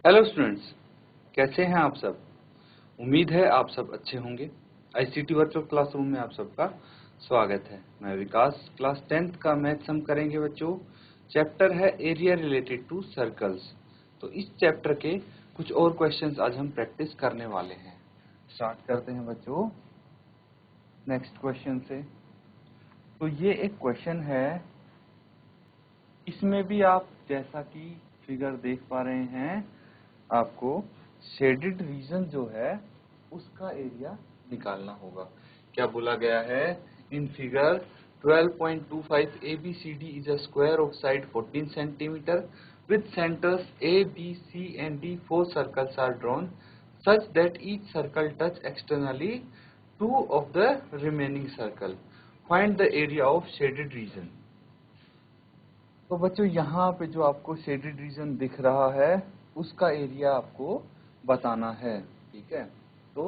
Hello students, कैसे हैं आप सब। उम्मीद है आप सब अच्छे होंगे। आईसीटी वर्चुअल क्लासरूम में आप सबका स्वागत है। मैं विकास, क्लास 10th का मैथ्स हम करेंगे बच्चों। चैप्टर है एरिया रिलेटेड टू सर्कल्स। तो इस चैप्टर के कुछ और क्वेश्चंस आज हम प्रैक्टिस करने वाले हैं। स्टार्ट करते हैं बच्चों नेक्स्ट क्वेश्चन से। तो ये एक क्वेश्चन है, इसमें भी आप जैसा कि फिगर देख पा रहे हैं, आपको शेडेड रीजन जो है उसका एरिया निकालना होगा। क्या बोला गया है in figure 12.25 ABCD is a square of side 14 centimetre with centers A, B, C and D. 4 circles are drawn such that each circle touch externally 2 of the remaining circle. Find the area of shaded region. तो बच्चों यहाँ पे जो आपको shaded region दिख रहा है उसका एरिया आपको बताना है। ठीक है, तो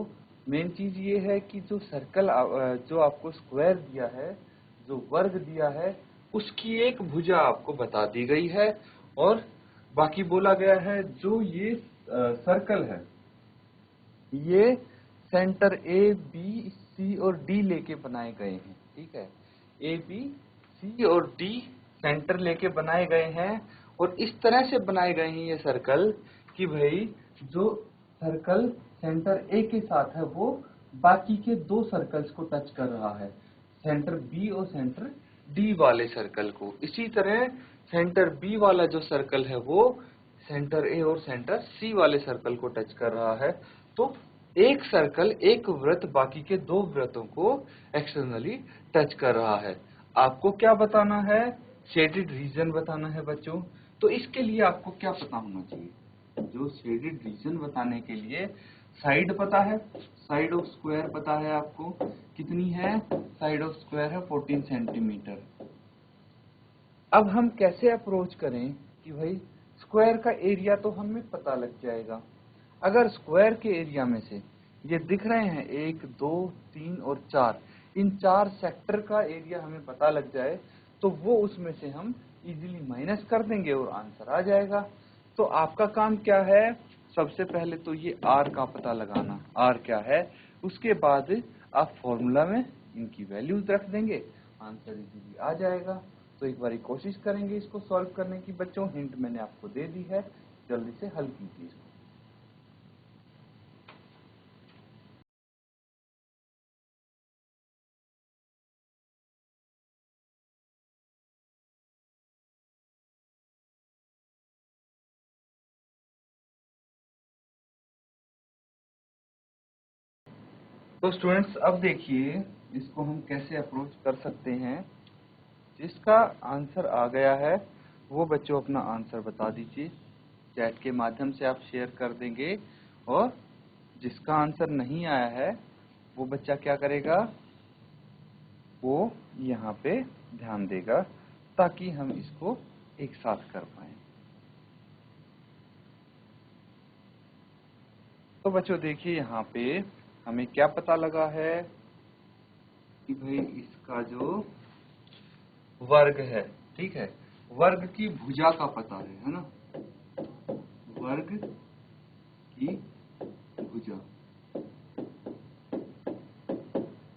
मेन चीज ये है कि जो सर्कल जो आपको स्क्वायर दिया है, जो वर्ग दिया है, उसकी एक भुजा आपको बता दी गई है और बाकी बोला गया है जो ये सर्कल है ये सेंटर ए, बी, सी और डी लेके बनाए गए हैं। ठीक है, ए, बी, सी और डी सेंटर लेके बनाए गए हैं और इस तरह से बनाए गए हैं ये सर्कल कि भाई जो सर्कल सेंटर ए के साथ है वो बाकी के दो सर्कल्स को टच कर रहा है, सेंटर बी और सेंटर डी वाले सर्कल को। इसी तरह सेंटर बी वाला जो सर्कल है वो सेंटर ए और सेंटर सी वाले सर्कल को टच कर रहा है। तो एक सर्कल, एक वृत्त बाकी के दो वृत्तों को एक्सटर्नली टच कर रहा है। आपको क्या बताना है? शेडेड रीजन बताना है बच्चों। तो इसके लिए आपको क्या पता होना चाहिए? जो शेडेड रीजन बताने के लिए साइड पता है, साइड ऑफ स्क्वायर पता है आपको कितनी है? साइड ऑफ स्क्वायर है 14 सेंटीमीटर। अब हम कैसे अप्रोच करें कि भाई स्क्वायर का एरिया तो हमें पता लग जाएगा। अगर स्क्वायर के एरिया में से ये दिख रहे हैं 1, 2, 3 और 4, इन 4 सेक्टर का एरिया हमें पता लग जाए तो वो उसमें से हम इजीली माइनस कर देंगे और आंसर आ जाएगा। तो आपका काम क्या है? सबसे पहले तो ये r का पता लगाना, r क्या है, उसके बाद आप फॉर्मूला में इनकी वैल्यूज रख देंगे, आंसर इजीली आ जाएगा। तो एक बारी कोशिश करेंगे इसको सॉल्व करने की बच्चों। हिंट मैंने आपको दे दी है, जल्दी से हल कीजिए इसको। तो स्टूडेंट्स अब देखिए इसको हम कैसे अप्रोच कर सकते हैं। जिसका आंसर आ गया है वो बच्चों अपना आंसर बता दीजिए, चैट के माध्यम से आप शेयर कर देंगे। और जिसका आंसर नहीं आया है वो बच्चा क्या करेगा? वो यहाँ पे ध्यान देगा ताकि हम इसको एक साथ कर पाए। तो बच्चों देखिए यहाँ पे हमें क्या पता लगा है कि भाई इसका जो वर्ग है, ठीक है, वर्ग की भुजा का पता है ना, वर्ग की भुजा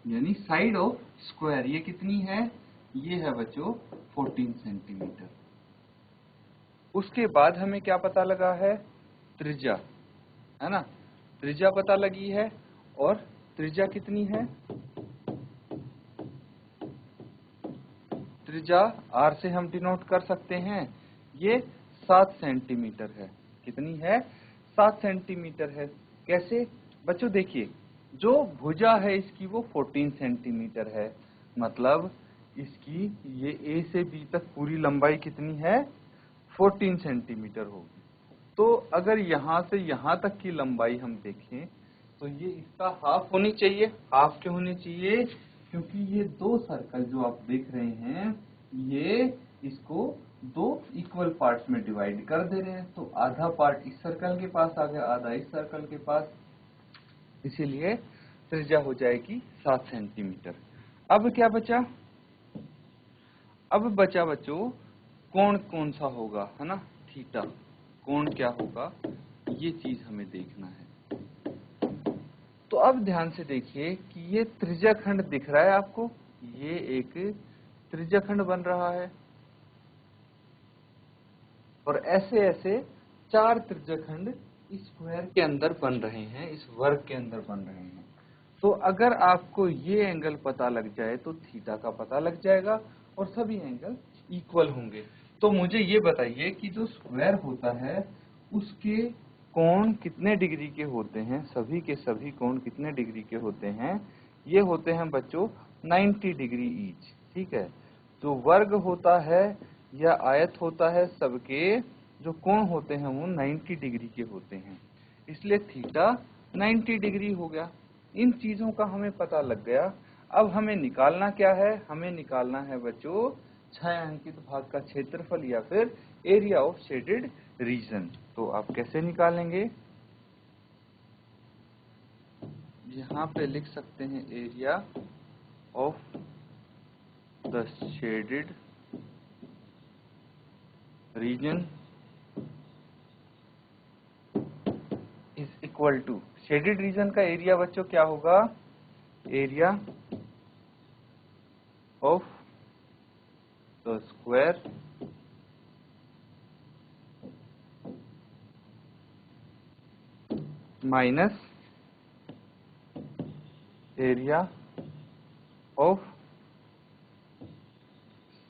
यानी साइड ऑफ स्क्वायर ये कितनी है? ये है बच्चों 14 सेंटीमीटर। उसके बाद हमें क्या पता लगा है? त्रिज्या, है ना, त्रिज्या पता लगी है। और त्रिज्या कितनी है? त्रिज्या r से हम डिनोट कर सकते हैं, ये 7 सेंटीमीटर है। कितनी है? 7 सेंटीमीटर है। कैसे बच्चों? देखिए जो भुजा है इसकी वो 14 सेंटीमीटर है, मतलब इसकी ये a से b तक पूरी लंबाई कितनी है? 14 सेंटीमीटर होगी। तो अगर यहाँ से यहाँ तक की लंबाई हम देखें तो ये इसका हाफ होनी चाहिए। हाफ क्यों होनी चाहिए? क्योंकि ये दो सर्कल जो आप देख रहे हैं ये इसको दो इक्वल पार्ट्स में डिवाइड कर दे रहे हैं। तो आधा पार्ट इस सर्कल के पास आ गया, आधा इस सर्कल के पास, इसीलिए त्रिज्या हो जाएगी 7 सेंटीमीटर। अब क्या बचा? अब बचा बच्चों कोण कौन सा होगा, है ना, थीटा। कोण क्या होगा? ये चीज हमें देखना है। तो अब ध्यान से देखिए कि ये त्रिज्याखंड दिख रहा है आपको, ये एक त्रिज्याखंड बन रहा है और ऐसे ऐसे 4 त्रिज्याखंड इस स्क्वायर के अंदर बन रहे हैं, इस वर्ग के अंदर बन रहे हैं। तो अगर आपको ये एंगल पता लग जाए तो थीटा का पता लग जाएगा और सभी एंगल इक्वल होंगे। तो मुझे ये बताइए कि जो स्क्वायर होता है उसके कोण कितने डिग्री के होते हैं, सभी के सभी कोण कितने डिग्री के होते हैं? ये होते हैं बच्चों 90 डिग्री ईच, ठीक है। जो वर्ग होता है या आयत होता है, सबके जो कोण होते हैं वो 90 डिग्री के होते हैं, इसलिए थीटा 90 डिग्री हो गया। इन चीजों का हमें पता लग गया। अब हमें निकालना क्या है? हमें निकालना है बच्चों छायांकित भाग का क्षेत्रफल या फिर एरिया ऑफ शेडेड रीजन। तो आप कैसे निकालेंगे? यहाँ पे लिख सकते हैं area of the shaded region is equal to, shaded region का एरिया बच्चों क्या होगा? Area of the square minus area of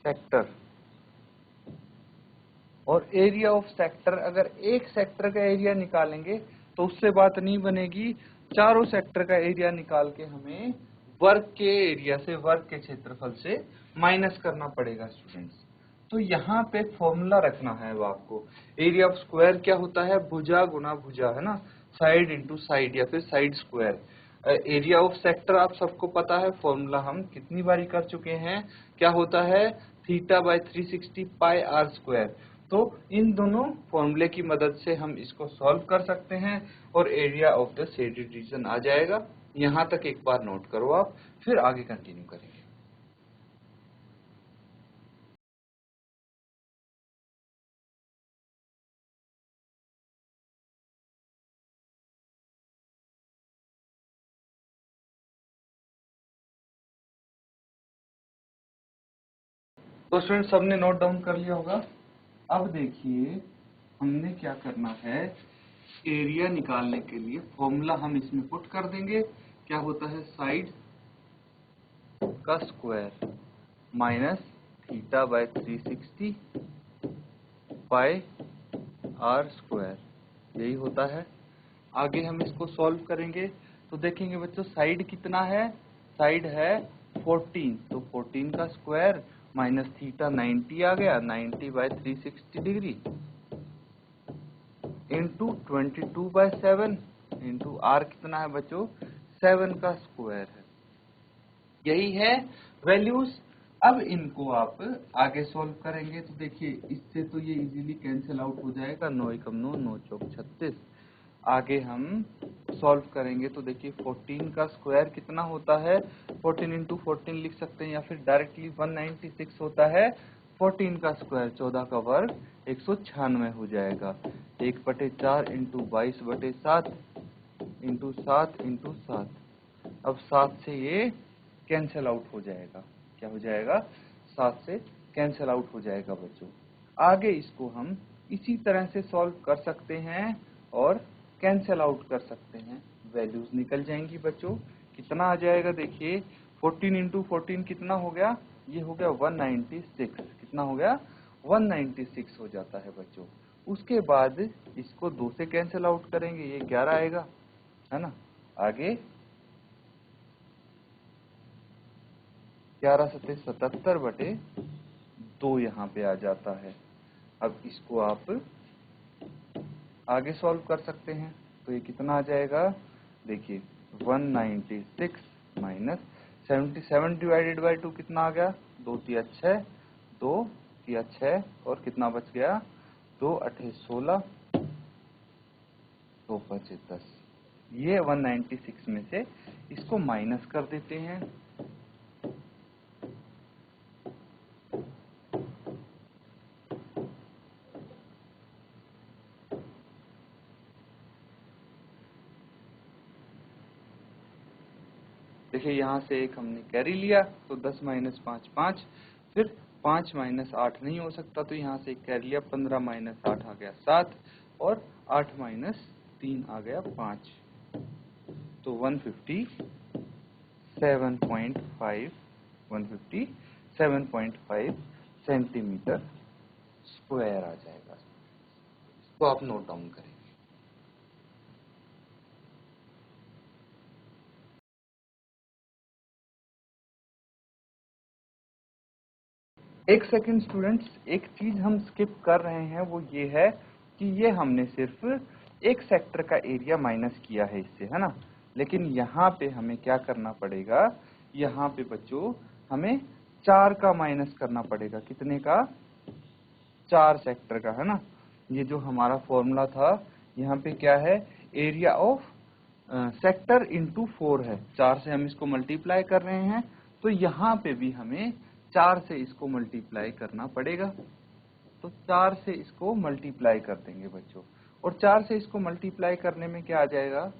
sector. और एरिया ऑफ सेक्टर, अगर एक सेक्टर का एरिया निकालेंगे तो उससे बात नहीं बनेगी, चारों सेक्टर का एरिया निकाल के हमें वर्ग के एरिया से, वर्ग के क्षेत्रफल से माइनस करना पड़ेगा स्टूडेंट्स। तो यहाँ पे फॉर्मूला रखना है वो आपको। एरिया ऑफ स्क्वायर क्या होता है? भुजा गुना भुजा, है ना, साइड इंटू साइड या फिर side square. Area of sector आप सबको पता है, फॉर्मूला हम कितनी बारी कर चुके हैं, क्या होता है? Theta by 360 pi r square. तो इन दोनों फॉर्मूले की मदद से हम इसको सॉल्व कर सकते हैं और area of the shaded region आ जाएगा। यहाँ तक एक बार नोट करो आप, फिर आगे कंटिन्यू करेंगे। तो स्टूडेंट सबने नोट डाउन कर लिया होगा। अब देखिए हमने क्या करना है, एरिया निकालने के लिए फॉर्मूला हम इसमें पुट कर देंगे। क्या होता है? साइड का square minus theta by 360 pi r square, यही होता है। आगे हम इसको सॉल्व करेंगे तो देखेंगे बच्चों साइड कितना है, साइड है 14, तो 14 का स्क्वायर माइनस थीटा 90 आ गया, 90 by 360 degree into 22/7 into r कितना है बच्चों? 7 का स्क्वायर है। यही है वैल्यूज। अब इनको आप आगे सॉल्व करेंगे तो देखिए इससे तो ये इजीली कैंसिल आउट हो जाएगा, 9 एकम 9, 9 चौक 36। आगे हम सॉल्व करेंगे तो देखिए 14 का स्क्वायर कितना होता है? 14 इंटू 14 लिख सकते हैं या फिर डायरेक्टली 196 होता है। 14 का स्क्वायर 14 का वर्ग 196 हो जाएगा। 1/4 इंटू 22/7 इंटू 7 इंटू 7। अब 7 से ये कैंसिल आउट हो जाएगा। क्या हो जाएगा? 7 से कैंसिल आउट हो जाएगा बच्चों। आगे इसको हम इसी तरह से सॉल्व कर सकते हैं और कैंसिल आउट कर सकते हैं, वैल्यूज निकल जाएंगी बच्चों। कितना आ जाएगा? देखिए 14 इंटू 14 कितना हो गया? ये हो गया 196। कितना हो गया? 196 हो जाता है बच्चों। उसके बाद इसको 2 से कैंसिल आउट करेंगे, ये 11 आएगा, है ना। आगे 11×7=77/2 यहाँ पे आ जाता है। अब इसको आप आगे सॉल्व कर सकते हैं तो ये कितना आ जाएगा? देखिए 196 माइनस 77 डिवाइडेड बाई 2 कितना आ गया? 2 तिया 6, 2 तिया 6 और कितना बच गया? 2 8 16, 2 5 10। ये 196 में से इसको माइनस कर देते हैं। देखिए यहाँ से एक हमने कैरी लिया तो 10 माइनस 5 5, फिर 5 माइनस 8 नहीं हो सकता तो यहाँ से एक कैरी लिया, 15 माइनस 8 आ गया 7, और 8 माइनस 3 आ गया 5, तो 157.5 सेंटीमीटर स्क्वायर आ जाएगा। इसको आप नोट डाउन करेंगे। एक सेकंड स्टूडेंट्स, एक चीज हम स्किप कर रहे हैं, वो ये है कि ये हमने सिर्फ एक सेक्टर का एरिया माइनस किया है इससे, है ना। लेकिन यहाँ पे हमें क्या करना पड़ेगा, यहाँ पे बच्चों हमें 4 का माइनस करना पड़ेगा। कितने का? 4 सेक्टर का, है ना। ये जो हमारा फॉर्मूला था, यहाँ पे क्या है, एरिया ऑफ सेक्टर इंटू 4 है। 4 से हम इसको मल्टीप्लाई कर रहे हैं, तो यहाँ पे भी हमें 4 से इसको मल्टीप्लाई करना पड़ेगा। तो 4 से इसको मल्टीप्लाई कर देंगे बच्चों, और 4 से इसको मल्टीप्लाई करने में क्या आ जाएगा,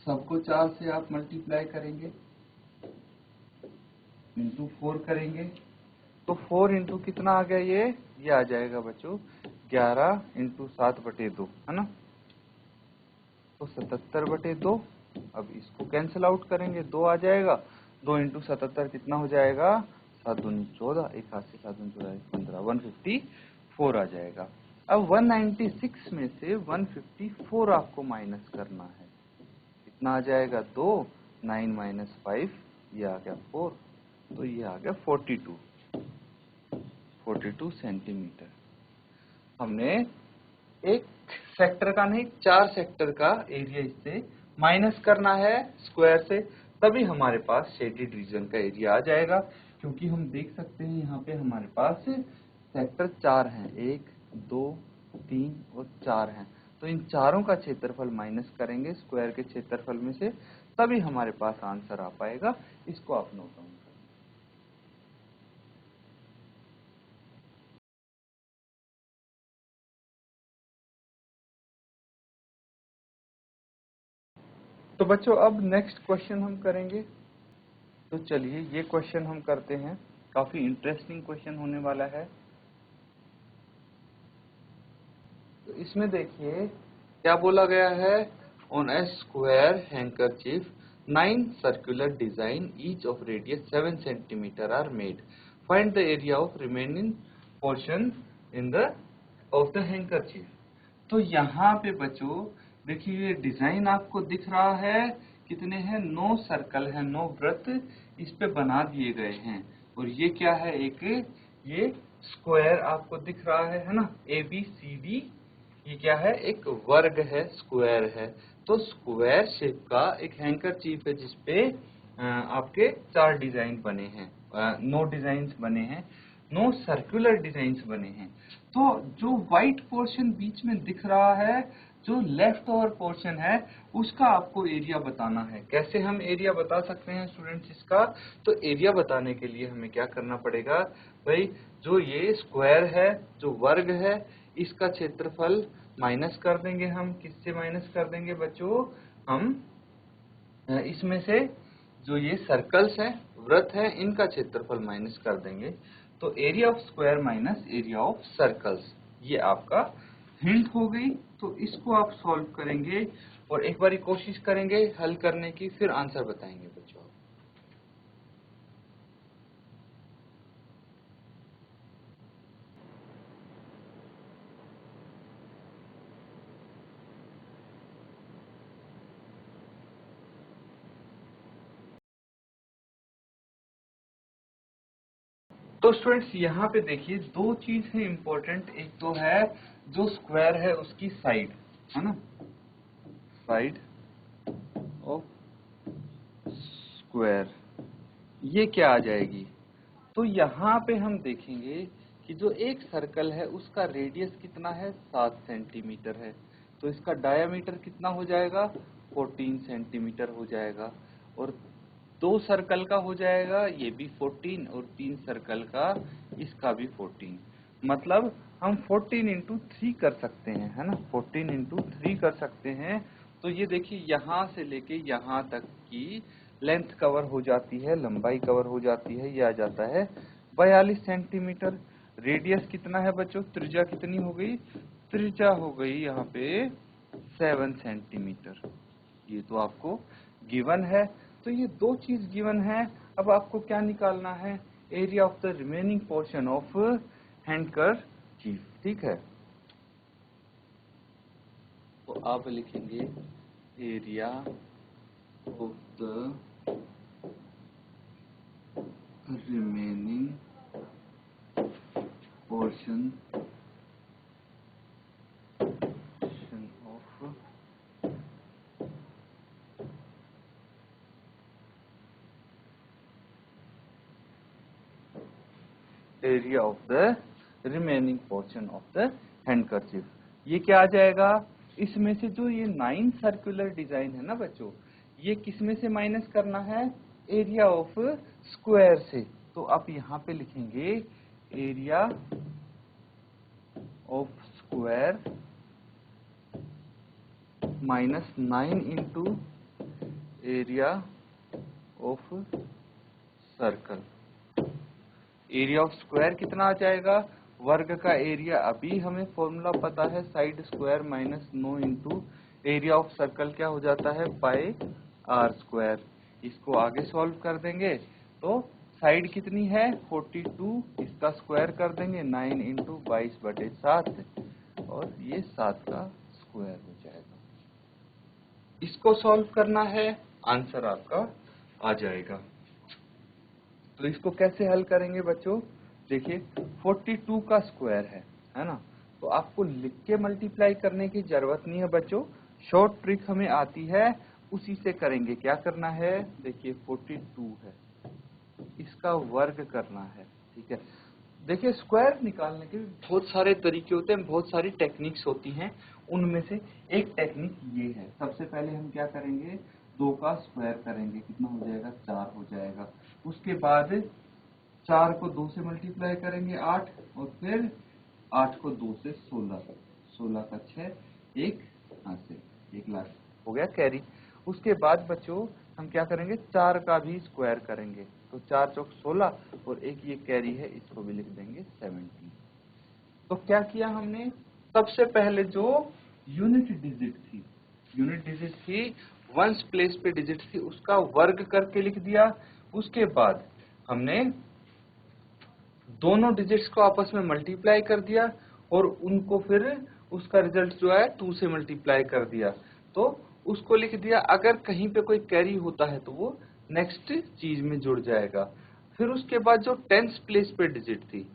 सबको 4 से आप मल्टीप्लाई करेंगे, इंटू 4 करेंगे, तो 4 इंटू कितना आ गया, ये आ जाएगा बच्चों 11 इंटू 7/2, है ना। तो 77/2। अब इसको कैंसिल आउट करेंगे, 2 आ जाएगा, 2 इंटू 77 कितना हो जाएगा, 7 दूनी 14, एक हाथ से 7 दूनी 14 15, 154 आ जाएगा। अब 196 में से 154 आपको माइनस करना है, कितना आ जाएगा, 2, 9 माइनस 5, ये आ गया 4, तो ये आ गया 42 सेंटीमीटर। हमने एक सेक्टर का नहीं, 4 सेक्टर का एरिया इससे माइनस करना है स्क्वायर से, तभी हमारे पास शेडेड रीजन का एरिया आ जाएगा। क्योंकि हम देख सकते हैं यहाँ पे हमारे पास सेक्टर 4 हैं, 1 2 3 और 4 हैं, तो इन चारों का क्षेत्रफल माइनस करेंगे स्क्वायर के क्षेत्रफल में से, तभी हमारे पास आंसर आ पाएगा। इसको आप नोट डाउन करें। तो बच्चों अब नेक्स्ट क्वेश्चन हम करेंगे। तो चलिए ये क्वेश्चन हम करते हैं, काफी इंटरेस्टिंग क्वेश्चन होने वाला है। तो इसमें देखिए क्या बोला गया है, on a square handkerchief 9 circular design each of radius 7 centimetre are made, find the area of remaining portion in the of the handkerchief. तो यहाँ पे बच्चों देखिए ये डिजाइन आपको दिख रहा है, कितने हैं, 9 सर्कल है, 9 वृत्त इस पे बना दिए गए हैं, और ये क्या है, एक ये स्क्वायर आपको दिख रहा है ना, ABCD, ये क्या है, एक वर्ग है, स्क्वायर है। तो स्क्वायर शेप का एक हैंकरचीफ है जिसपे आपके 4 डिजाइन बने हैं, 9 डिजाइन बने हैं, 9 सर्कुलर डिजाइन बने हैं। तो जो व्हाइट पोर्शन बीच में दिख रहा है, जो लेफ्ट ओवर पोर्शन है, उसका आपको एरिया बताना है। कैसे हम एरिया बता सकते हैं स्टूडेंट्स इसका, तो एरिया बताने के लिए हमें क्या करना पड़ेगा भाई, जो ये स्क्वायर है, जो वर्ग है, इसका क्षेत्रफल माइनस कर देंगे हम। किससे माइनस कर देंगे बच्चों, हम इसमें से जो ये सर्कल्स हैं, वृत्त है, इनका क्षेत्रफल माइनस कर देंगे। तो area of square minus area of circles, ये आपका हिंट हो गई। तो इसको आप सॉल्व करेंगे और एक बारी कोशिश करेंगे हल करने की, फिर आंसर बताएंगे बच्चों। तो स्टूडेंट्स यहाँ पे देखिए दो चीज है इम्पोर्टेंट, एक तो है जो स्क्वायर है उसकी साइड, है ना, साइड ऑफ स्क्वायर, ये क्या आ जाएगी। तो यहाँ पे हम देखेंगे कि जो एक सर्कल है उसका रेडियस कितना है, 7 सेंटीमीटर है, तो इसका डायामीटर कितना हो जाएगा, 14 सेंटीमीटर हो जाएगा, और 2 सर्कल का हो जाएगा ये भी 14, और 3 सर्कल का इसका भी 14, मतलब हम 14 इंटू 3 कर सकते हैं, है ना, 14 इंटू 3 कर सकते हैं, तो ये देखिए यहाँ से लेके यहाँ तक की लेंथ कवर हो जाती है, लंबाई कवर हो जाती है, ये आ जाता है 42 सेंटीमीटर। रेडियस कितना है बच्चों, त्रिज्या कितनी हो गई, त्रिज्या हो गई यहाँ पे 7 सेंटीमीटर। ये तो आपको गिवन है। तो ये दो चीज गिवन है। अब आपको क्या निकालना है, area of the remaining portion of handkerchief. ठीक है, तो आप लिखेंगे area of the remaining portion of area of the remaining portion of the handkerchief. ये क्या आ जाएगा, इसमें से जो ये 9 सर्कुलर डिजाइन है ना बच्चों, ये किस में से माइनस करना है, एरिया ऑफ स्क्वायर से। तो आप यहाँ पे लिखेंगे area of square minus 9 into area of circle. Area of square कितना आ जाएगा, वर्ग का एरिया, अभी हमें फॉर्मूला पता है, side square minus 9 into area of circle क्या हो जाता है, पाई आर स्क्वायर। इसको आगे सॉल्व कर देंगे तो साइड कितनी है 42, इसका स्क्वायर कर देंगे 9 इंटू 22/7 और ये 7 का स्क्वायर हो जाएगा। इसको सॉल्व करना है, आंसर आपका आ जाएगा। तो इसको कैसे हल करेंगे बच्चों, देखिए 42 का स्क्वायर है ना, तो आपको लिख के मल्टीप्लाई करने की जरूरत नहीं है बच्चों, शॉर्ट ट्रिक हमें आती है, उसी से करेंगे। क्या करना है, देखिए 42 है, इसका वर्ग करना है। ठीक है, देखिए स्क्वायर निकालने के बहुत सारे तरीके होते हैं, बहुत सारी टेक्निक्स होती हैं, उनमें से एक टेक्निक ये है। सबसे पहले हम क्या करेंगे, 2 का स्क्वायर करेंगे, कितना हो जाएगा 4 हो जाएगा। उसके बाद 4 को 2 से मल्टीप्लाई करेंगे 8, और फिर 8 को 2 से 16, 16 का 6, एक हासिल, 1 लाख हो गया कैरी। उसके बाद बच्चों हम क्या करेंगे, 4 का भी स्क्वायर करेंगे, तो 4 चौक 16 और एक ये कैरी है, इसको भी लिख देंगे 17। तो क्या किया हमने, सबसे पहले जो यूनिट डिजिट थी वंस प्लेस पे डिजिट थी, उसका वर्ग करके लिख दिया। उसके बाद हमने दोनों डिजिट्स को आपस में मल्टीप्लाई कर दिया और उनको फिर उसका रिजल्ट जो है 2 से मल्टीप्लाई कर दिया, तो उसको लिख दिया। अगर कहीं पे कोई कैरी होता है तो वो नेक्स्ट चीज में जुड़ जाएगा। फिर उसके बाद जो टेंस प्लेस पे डिजिट थी,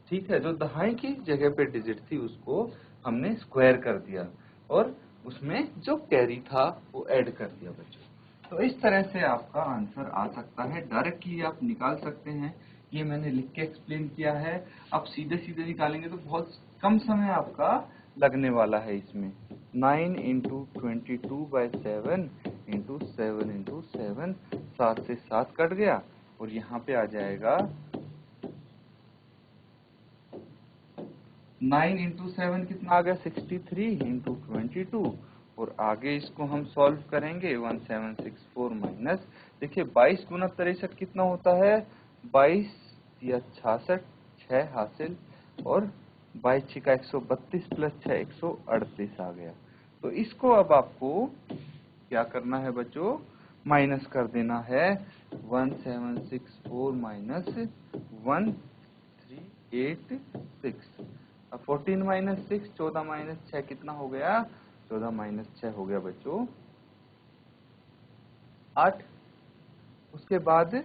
ठीक है, जो दहाई की जगह पे डिजिट थी, उसको हमने स्क्वायर कर दिया और उसमें जो कैरी था वो ऐड कर दिया बच्चों। तो इस तरह से आपका आंसर आ सकता है, डायरेक्टली आप निकाल सकते हैं। ये मैंने लिख के एक्सप्लेन किया है। आप सीधे सीधे निकालेंगे तो बहुत कम समय आपका लगने वाला है इसमें। 9 इंटू 22/7 इंटू 7 इंटू 7, 7 से 7 कट गया और यहाँ पे आ जाएगा 9 इंटू 7 कितना आ गया 63 इंटू 22, और आगे इसको हम सॉल्व करेंगे 1764 माइनस, देखिए 22 गुना 63 कितना होता है, 22 या 66, 6 हासिल, और 22 छिका 132 प्लस 6 138 आ गया। तो इसको अब आपको क्या करना है बच्चों, माइनस कर देना है, 1764 माइनस 1386। अब 14 माइनस 6, 14 माइनस 6 कितना हो गया, 14 माइनस 6 हो गया बच्चों 8। उसके बाद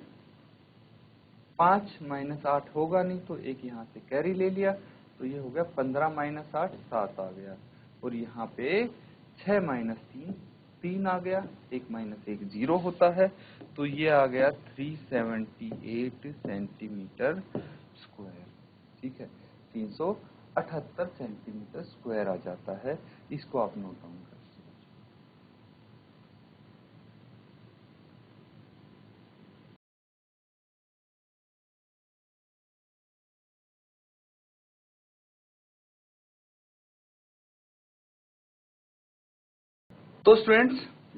5 माइनस 8 होगा नहीं, तो एक यहाँ से कैरी ले लिया, तो ये हो गया 15 माइनस 8, 7 आ गया। और यहाँ पे 6 माइनस 3, 3 आ गया, 1 माइनस 1 0 होता है, तो ये आ गया 378 सेंटीमीटर स्क्वायर। ठीक है, 378 सेंटीमीटर स्क्वायर आ जाता है। इसको आप नोट डाउन कर लीजिए। तो स्टूडेंट्स,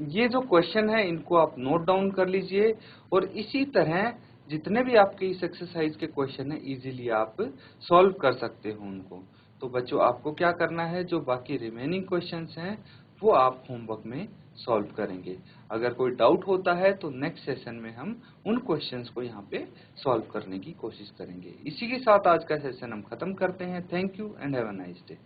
ये जो क्वेश्चन है इनको आप नोट डाउन कर लीजिए और इसी तरह जितने भी आपके इस एक्सरसाइज के क्वेश्चन है इजीली आप सॉल्व कर सकते हो उनको। तो बच्चों, आपको क्या करना है, जो बाकी रिमेनिंग क्वेश्चंस हैं वो आप होमवर्क में सॉल्व करेंगे। अगर कोई डाउट होता है तो नेक्स्ट सेशन में हम उन क्वेश्चंस को यहाँ पे सॉल्व करने की कोशिश करेंगे। इसी के साथ आज का सेशन हम खत्म करते हैं। Thank you and have a nice day.